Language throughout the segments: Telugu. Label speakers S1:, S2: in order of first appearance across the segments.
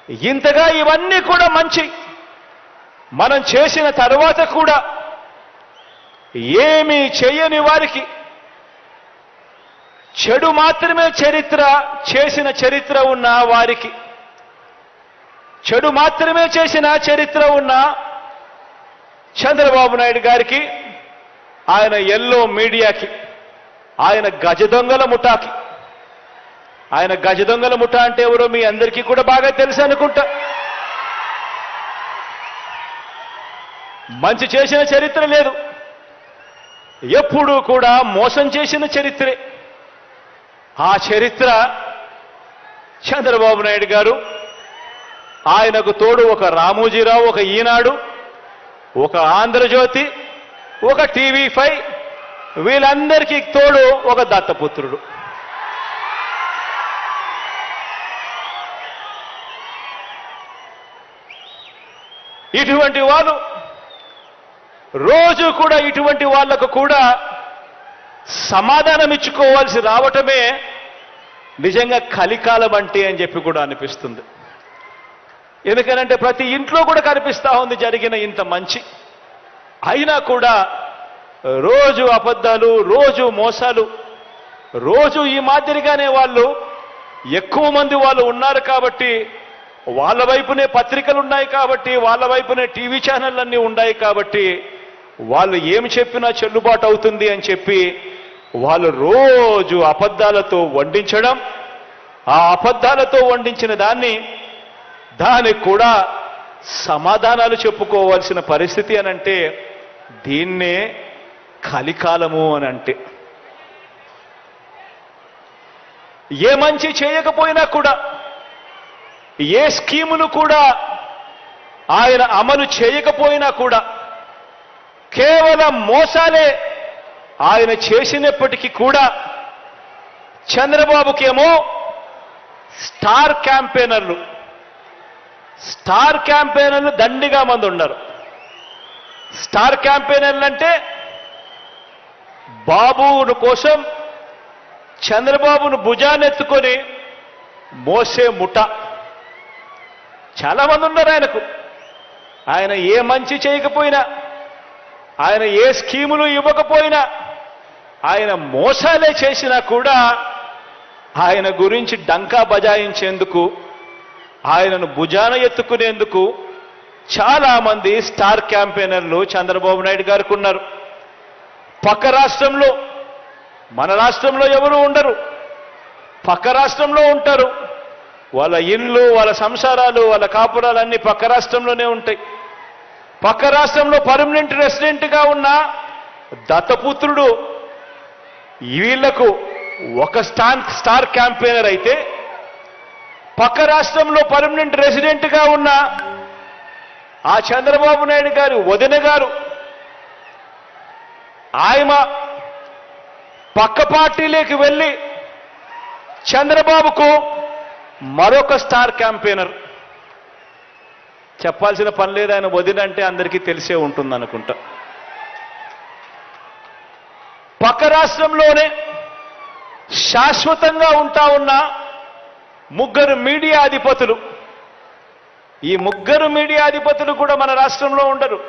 S1: ఇంతగా ఇవన్నీ కూడా మంచి మనం చేసిన తర్వాత కూడా ఏమీ చేయని వారికి చెడు మాత్రమే చేసిన చరిత్ర ఉన్న వారికి, చెడు మాత్రమే చేసిన చరిత్ర ఉన్న చంద్రబాబు నాయుడు గారికి, ఆయన ఎల్లో మీడియాకి, ఆయన గజ దొంగల ముఠాకి, ఆయన గజ దొంగల ముఠా అంటే ఎవరో మీ అందరికీ కూడా బాగా తెలుసు అనుకుంటా. మంచి చేసిన చరిత్ర లేదు, ఎప్పుడూ కూడా మోసం చేసిన చరిత్రే. ఆ చరిత్ర చంద్రబాబు నాయుడు గారు, ఆయనకు తోడు ఒక రామోజీరావు, ఒక ఈనాడు, ఒక ఆంధ్రజ్యోతి, ఒక టీవీ5, వీళ్ళందరికీ తోడు ఒక దత్తపుత్రుడు. ఇటువంటి వాళ్ళు రోజు కూడా ఇటువంటి వాళ్లకు కూడా సమాధానం ఇచ్చుకోవాల్సి రావటమే నిజంగా కలికాలం అంటే అని చెప్పి కూడా అనిపిస్తుంది. ఎందుకనంటే ప్రతి ఇంట్లో కూడా కనిపిస్తా ఉంది జరిగిన ఇంత మంచి, అయినా కూడా రోజు అబద్ధాలు, రోజు మోసాలు, రోజు ఈ మాదిరిగానే వాళ్ళు ఎక్కువ మంది వాళ్ళు ఉన్నారు కాబట్టి, వాళ్ళ వైపునే పత్రికలు ఉన్నాయి కాబట్టి, వాళ్ళ వైపునే టీవీ ఛానళ్ళన్నీ ఉన్నాయి కాబట్టి, వాళ్ళు ఏమి చెప్పినా చెల్లుబాటు అవుతుంది అని చెప్పి వాళ్ళు రోజు అబద్ధాలతో వండించడం, ఆ అబద్ధాలతో వండించిన దానికి కూడా సమాధానాలు చెప్పుకోవాల్సిన పరిస్థితి అనంటే దీన్నే కలికాలము అని అంటే. ఏ మంచి చేయకపోయినా కూడా, ఏ స్కీములు కూడా ఆయన అమలు చేయకపోయినా కూడా, కేవలం మోసాలే ఆయన చేసినప్పటికీ కూడా చంద్రబాబుకేమో స్టార్ క్యాంపెయినర్లు దండిగా మంది ఉన్నారు. స్టార్ క్యాంపెయినర్లు అంటే బాబును కోసం చంద్రబాబును భుజానెత్తుకొని మోసే ముఠ చాలా మంది ఉన్నారు ఆయనకు. ఆయన ఏ మంచి చేయకపోయినా, ఆయన ఏ స్కీములు ఇవ్వకపోయినా, ఆయన మోసాలే చేసినా కూడా ఆయన గురించి డంకా బజాయించేందుకు, ఆయనను భుజాన ఎత్తుకునేందుకు చాలా మంది స్టార్ క్యాంపెయినర్లు చంద్రబాబు నాయుడు గారికి ఉన్నారు. పక్క రాష్ట్రంలో, మన రాష్ట్రంలో ఎవరు ఉండరు, పక్క రాష్ట్రంలో ఉంటారు. వాళ్ళ ఇళ్ళు, వాళ్ళ సంసారాలు, వాళ్ళ కాపురాలన్నీ పక్క రాష్ట్రంలోనే ఉంటాయి. పక్క రాష్ట్రంలో పర్మనెంట్ రెసిడెంట్గా ఉన్న దత్తపుత్రుడు వీళ్లకు ఒక స్టార్ క్యాంపెయినర్ అయితే, పక్క రాష్ట్రంలో పర్మనెంట్ రెసిడెంట్గా ఉన్న ఆ చంద్రబాబు నాయుడు గారు వదిన గారు, ఆయన పక్క పార్టీలోకి వెళ్ళి చంద్రబాబుకు మరొక స్టార్ క్యాంపెయినర్. చెప్పాల్సిన పని లేదు, ఆయన వదిన అంటే అందరికీ తెలిసే ఉంటుంది అనుకుంటా. పక్క రాష్ట్రంలోనే శాశ్వతంగా ఉంటా ఉన్న ముగ్గురు మీడియా అధిపతులు, ఈ ముగ్గురు మీడియా అధిపతులు కూడా మన రాష్ట్రంలో ఉండరు,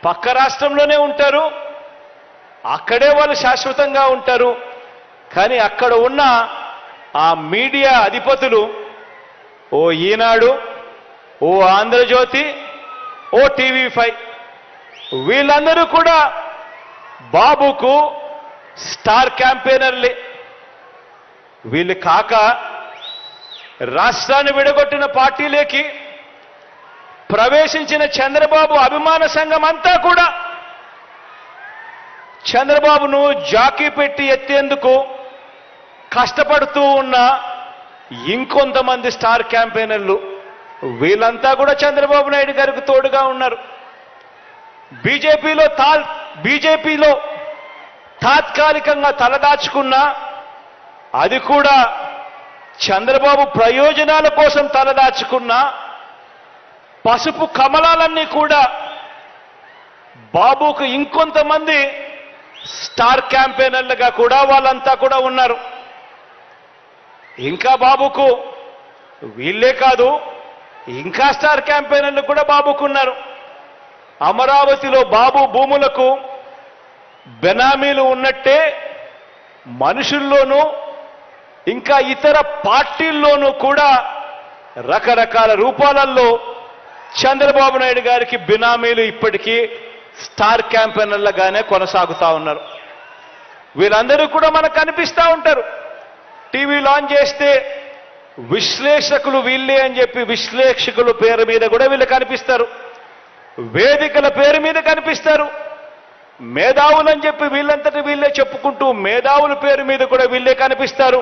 S1: పక్క రాష్ట్రంలోనే ఉంటారు. అక్కడే వాళ్ళు శాశ్వతంగా ఉంటారు. కానీ అక్కడ ఉన్న ఆ మీడియా అధిపతులు, ఓ ఈనాడు, ఓ ఆంధ్రజ్యోతి, ఓ టీవీ5, వీళ్ళందరూ కూడా బాబుకు స్టార్ క్యాంపెయినర్లే. వీళ్ళు కాక రాష్ట్రాన్ని విడగొట్టిన పార్టీలోకి ప్రవేశించిన చంద్రబాబు అభిమాన సంఘం అంతా కూడా చంద్రబాబును జాకీ పెట్టి ఎత్తేందుకు కష్టపడుతూ ఉన్న ఇంకొంతమంది స్టార్ క్యాంపెయినర్లు, వీళ్ళంతా కూడా చంద్రబాబు నాయుడు గారికి తోడుగా ఉన్నారు. బీజేపీలో తాత్కాలికంగా తలదాచుకున్నా, అది కూడా చంద్రబాబు ప్రయోజనాల కోసం తలదాచుకున్నా, పసుపు కమలాలన్నీ కూడా బాబుకు ఇంకొంతమంది స్టార్ క్యాంపెయినర్లుగా కూడా వాళ్ళంతా కూడా ఉన్నారు. ఇంకా బాబుకు వీళ్ళే కాదు, ఇంకా స్టార్ క్యాంపెయినర్లు కూడా బాబుకున్నారు. అమరావతిలో బాబు భూములకు బెనామీలు ఉన్నట్టే మనుషుల్లోనూ ఇంకా ఇతర పార్టీల్లోనూ కూడా రకరకాల రూపాలలో చంద్రబాబు నాయుడు గారికి బినామీలు ఇప్పటికీ స్టార్ క్యాంపెయినర్లుగానే కొనసాగుతా ఉన్నారు. వీళ్ళందరూ కూడా మనకు కనిపిస్తూ ఉంటారు. టీవీ లాంచ్ చేస్తే విశ్లేషకులు వీళ్ళే అని చెప్పి విశ్లేషకుల పేరు మీద కూడా వీళ్ళు కనిపిస్తారు. వేదికల పేరు మీద కనిపిస్తారు. మేధావులని చెప్పి వీళ్ళంతటి వీళ్ళే చెప్పుకుంటూ మేధావుల పేరు మీద కూడా వీళ్ళే కనిపిస్తారు.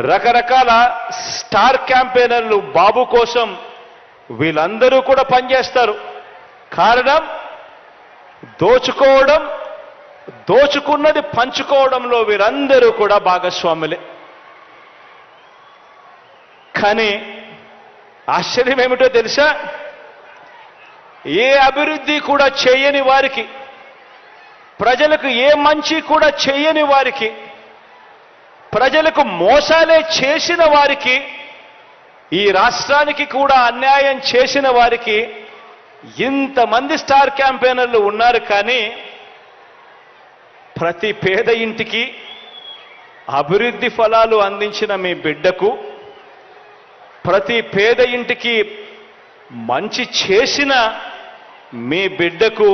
S1: రకరకాల స్టార్ క్యాంపెయినర్లు బాబు కోసం వీళ్ళందరూ కూడా పనిచేస్తారు. కారణం దోచుకోవడం, దోచుకున్నది పంచుకోవడంలో వీరందరూ కూడా భాగస్వాములే. కానీ ఆశ్చర్యం ఏమిటో తెలుసా? ఏ అభివృద్ధి కూడా చేయని వారికి, ప్రజలకు ఏ మంచి కూడా చేయని వారికి, ప్రజలకు మోసాలే చేసిన వారికి, ఈ రాష్ట్రానికి కూడా అన్యాయం చేసిన వారికి ఇంతమంది స్టార్ క్యాంపెయినర్లు ఉన్నారు. కానీ ప్రతి పేద ఇంటికి అభివృద్ధి ఫలాలు అందించిన మీ బిడ్డకు, ప్రతి పేద ఇంటికి మంచి చేసిన మీ బిడ్డకు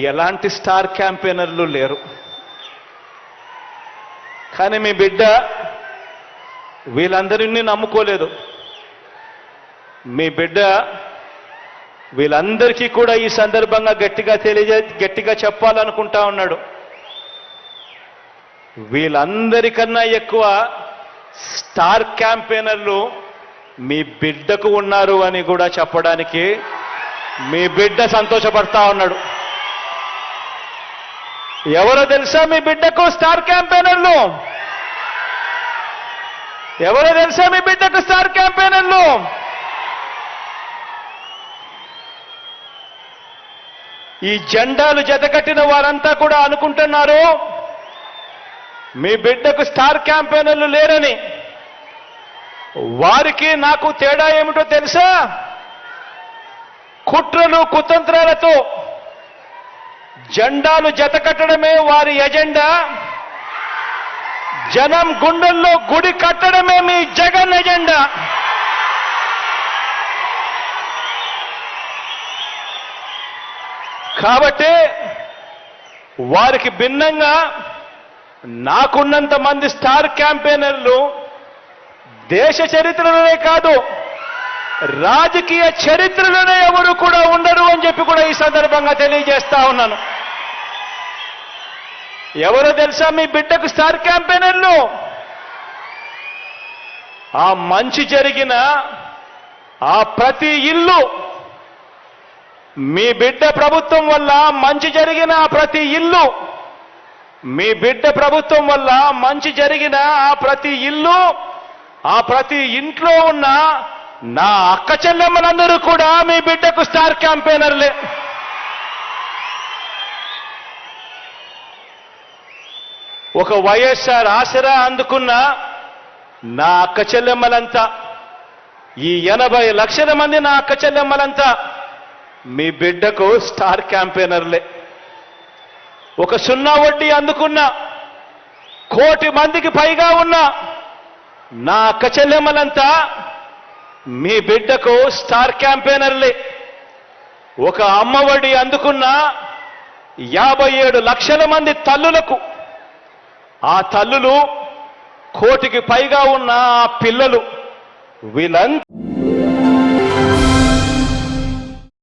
S1: ఎలాంటి స్టార్ క్యాంపెయినర్లు లేరు. కానీ మీ బిడ్డ వీళ్ళందరినీ నమ్ముకోలేదు. మీ బిడ్డ వీళ్ళందరికీ కూడా ఈ సందర్భంగా గట్టిగా చెప్పాలనుకుంటా ఉన్నాడు. వీళ్ళందరికన్నా ఎక్కువ స్టార్ క్యాంపెయినర్లు మీ బిడ్డకు ఉన్నారు అని కూడా చెప్పడానికి మీ బిడ్డ సంతోషపడతా ఉన్నాడు. ఎవరో తెలుసా మీ బిడ్డకు స్టార్ క్యాంపెయినర్లు? ఎవరో తెలుసా మీ బిడ్డకు స్టార్ క్యాంపెయినర్లు? ఈ జెండాలు జతకట్టిన వారంతా కూడా అనుకుంటున్నారు మీ బిడ్డకు స్టార్ క్యాంపెయినర్లు లేరని. వారికి నాకు తేడా ఏమిటో తెలుసా? కుట్రలు కుతంత్రాలతో జెండాలు జతకట్టడమే వారి ఎజెండా. జనం గుండెల్లో గుడి కట్టడమే మీ జగన్ ఎజెండా. కాబట్టి వారికి భిన్నంగా నాకున్నంత మంది స్టార్ క్యాంపెయినర్లు దేశ చరిత్రలోనే కాదు, రాజకీయ చరిత్రలోనే ఎవరు కూడా ఉండరు అని చెప్పి కూడా ఈ సందర్భంగా తెలియజేస్తా ఉన్నాను. ఎవరో తెలుసా మీ బిడ్డకు స్టార్ క్యాంపెయినర్లు? ఆ మంచి జరిగిన ఆ ప్రతి ఇల్లు, మీ బిడ్డ ప్రభుత్వం వల్ల మంచి జరిగిన ఆ ప్రతి ఇల్లు, మీ బిడ్డ ప్రభుత్వం వల్ల మంచి జరిగిన ఆ ప్రతి ఇల్లు, ఆ ప్రతి ఇంట్లో ఉన్న నా అక్క చెల్లెమ్మలందరూ కూడా మీ బిడ్డకు స్టార్ క్యాంపెయినర్లే. ఒక వైఎస్ఆర్ ఆసరా అందుకున్న నా అక్క చెల్లెమ్మలంతా, ఈ 80 లక్షల మంది నా అక్క చెల్లెమ్మలంతా మీ బిడ్డకు స్టార్ క్యాంపెయినర్లే. ఒక 0 వడ్డీ అందుకున్న 1 కోటి మందికి పైగా ఉన్న నా అక్క చెల్లెమ్మలంతా మీ బిడ్డకు స్టార్ క్యాంపెయినర్లే. ఒక అమ్మ ఒడి అందుకున్న 57 లక్షల మంది తల్లులకు, ఆ తల్లులు 1 కోటికి పైగా ఉన్న ఆ పిల్లలు వీళ్ళంతా